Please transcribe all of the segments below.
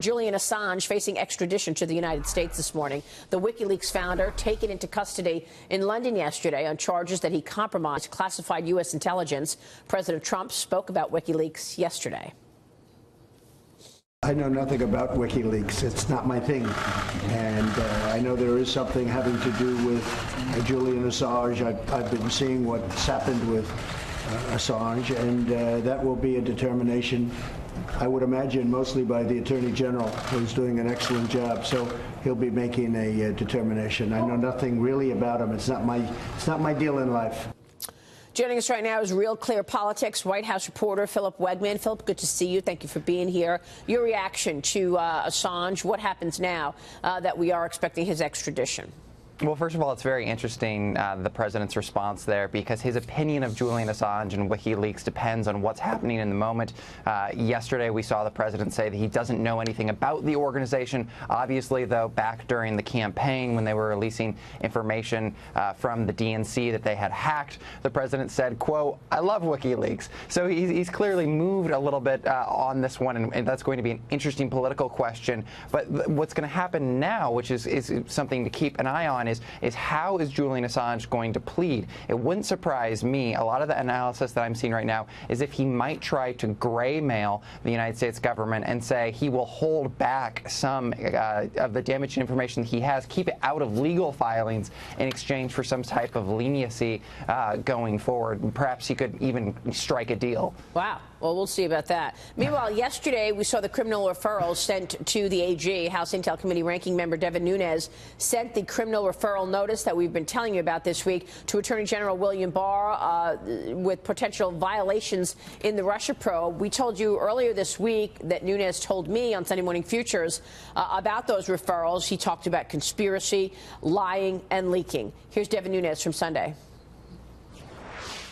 Julian Assange facing extradition to the United States this morning. The Wiki Leaks founder taken into custody in London yesterday on charges that he compromised classified U.S. intelligence. President Trump spoke about Wiki Leaks yesterday. I know nothing about Wiki Leaks. It's not my thing. And I know there is something having to do with Julian Assange. I've been seeing what's happened with Assange, and that will be a determination, I would imagine, mostly by the Attorney General, who's doing an excellent job. So he'll be making a determination. I know nothing really about him. It's not my deal in life. Joining us right now is Real Clear Politics White House reporter Philip Wegmann. Philip, good to see you. Thank you for being here. Your reaction to Assange, what happens now that we are expecting his extradition? Well, first of all, it's very interesting, the president's response there, because his opinion of Julian Assange and WikiLeaks depends on what's happening in the moment. Yesterday, we saw the president say that he doesn't know anything about the organization. Obviously, though, back during the campaign when they were releasing information from the DNC that they had hacked, the president said, quote, "I love WikiLeaks." So he's clearly moved a little bit on this one, and that's going to be an interesting political question. But what's going to happen now, which is something to keep an eye on, is how is Julian Assange going to plead? It wouldn't surprise me. A lot of the analysis that I'm seeing right now is if he might try to gray mail the United States government and say he will hold back some of the damaged information he has, keep it out of legal filings in exchange for some type of leniency going forward. Perhaps he could even strike a deal. Wow. Well, we'll see about that. Meanwhile, yesterday we saw the criminal referrals sent to the AG. House Intel Committee ranking member Devin Nunes sent the criminal referral notice that we've been telling you about this week to Attorney General William Barr with potential violations in the Russia probe. We told you earlier this week that Nunes told me on Sunday Morning Futures about those referrals. He talked about conspiracy, lying, and leaking. Here's Devin Nunes from Sunday.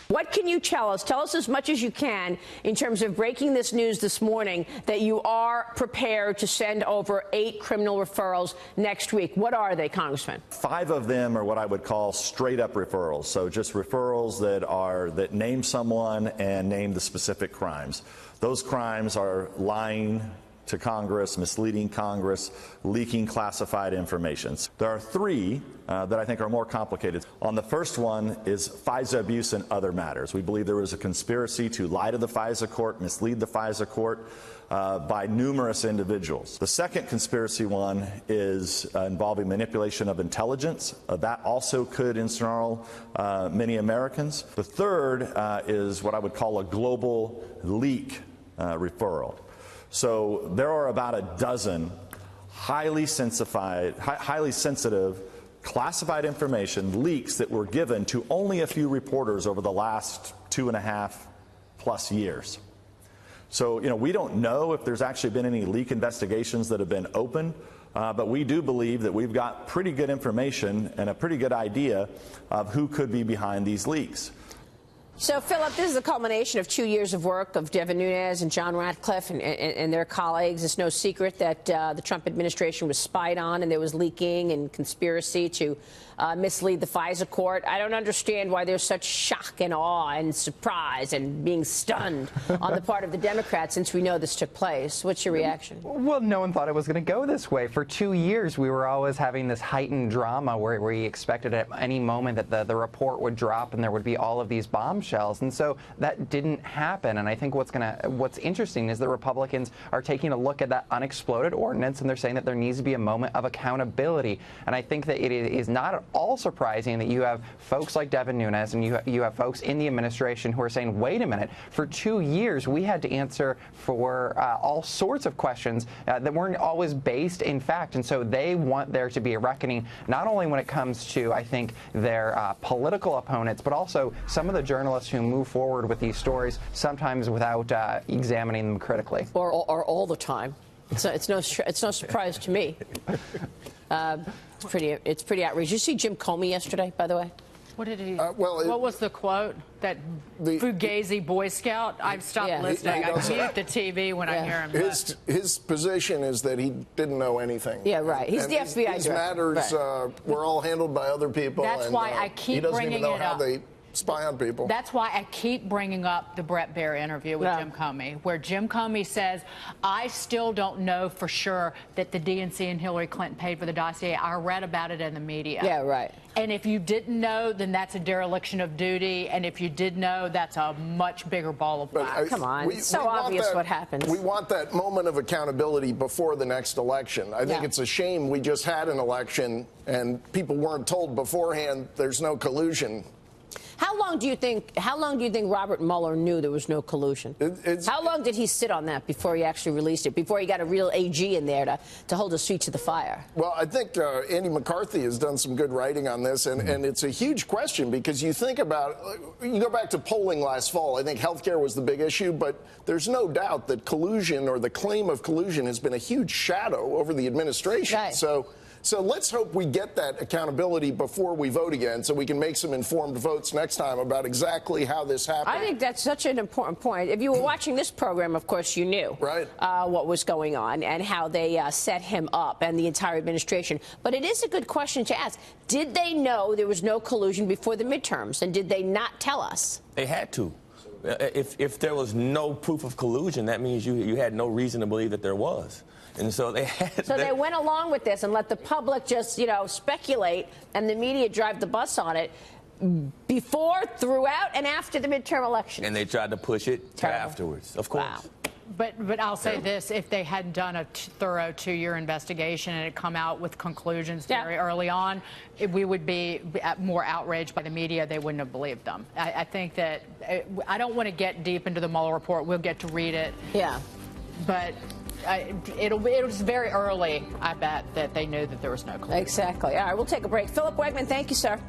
What can you tell us? Tell us as much as you can in terms of breaking this news this morning that you are prepared to send over 8 criminal referrals next week. What are they, Congressman? 5 of them are what I would call straight-up referrals. So just referrals that name someone and name the specific crimes. Those crimes are lying to Congress, misleading Congress, leaking classified information. There are 3 that I think are more complicated. On the first one is FISA abuse and other matters. We believe there was a conspiracy to lie to the FISA court, mislead the FISA court by numerous individuals. The second conspiracy one is involving manipulation of intelligence. That also could ensnarl many Americans. The third is what I would call a global leak referral. So there are about a dozen highly sensitive, classified information leaks that were given to only a few reporters over the last 2.5+ years. So, we don't know if there's actually been any leak investigations that have been opened, but we do believe that we've got pretty good information and a pretty good idea of who could be behind these leaks. So, Philip, this is a culmination of 2 years of work of Devin Nunes and John Ratcliffe and their colleagues. It's no secret that the Trump administration was spied on and there was leaking and conspiracy to mislead the FISA court. I don't understand why there's such shock and awe and surprise and being stunned on the part of the Democrats since we know this took place. What's your reaction? Well, no one thought it was going to go this way. For 2 years, we were always having this heightened drama where we expected at any moment that the report would drop and there would be all of these bombshells. And so that didn't happen. And I think what's interesting is that Republicans are taking a look at that unexploded ordinance and they're saying that there needs to be a moment of accountability. And I think that it is not at all surprising that you have folks like Devin Nunes and you have folks in the administration who are saying, wait a minute, for 2 years we had to answer for all sorts of questions that weren't always based in fact. And so they want there to be a reckoning, not only when it comes to, I think, their political opponents, but also some of the journalists who move forward with these stories, sometimes without examining them critically. Or all the time. It's no surprise to me. It's pretty outrageous. Did you see Jim Comey yesterday, by the way? What did he? What was the quote? That Fugazi Boy Scout? I've stopped listening. I mute the TV when I hear him. His position is that he didn't know anything. Yeah, right. He's the FBI These director. matters were all handled by other people. That's why I keep bringing it up. He doesn't even know how they spy on people. That's why I keep bringing up the Brett Baer interview with Jim Comey, where Jim Comey says, I still don't know for sure that the DNC and Hillary Clinton paid for the dossier. I read about it in the media. Yeah, right. And if you didn't know, then that's a dereliction of duty. And if you did know, that's a much bigger ball of wax. Come on. It's so obvious what happens. We want that moment of accountability before the next election. I think it's a shame we just had an election and people weren't told beforehand there's no collusion. How long do you think Robert Mueller knew there was no collusion? How long did he sit on that before he actually released it, before he got a real AG in there to hold his feet to the fire? Well, I think Andy McCarthy has done some good writing on this, and it's a huge question because you think about, you go back to polling last fall, I think healthcare was the big issue, but there's no doubt that collusion or the claim of collusion has been a huge shadow over the administration. Right. So let's hope we get that accountability before we vote again so we can make some informed votes next time about exactly how this happened. I think that's such an important point. If you were watching this program, of course, you knew what was going on and how they set him up and the entire administration. But it is a good question to ask. Did they know there was no collusion before the midterms, and did they not tell us? They had to. If there was no proof of collusion, that means you had no reason to believe that there was. And so they had. So they went along with this and let the public just, speculate and the media drive the bus on it before, throughout, and after the midterm election. And they tried to push it to afterwards, of course. Wow. But I'll say this, if they hadn't done a thorough 2-year investigation and it come out with conclusions very early on, we would be more outraged by the media. They wouldn't have believed them. I think that I don't want to get deep into the Mueller report. We'll get to read it. Yeah. But it was very early, I bet, that they knew that there was no collusion. Exactly. All right, we'll take a break. Philip Wegmann, thank you, sir.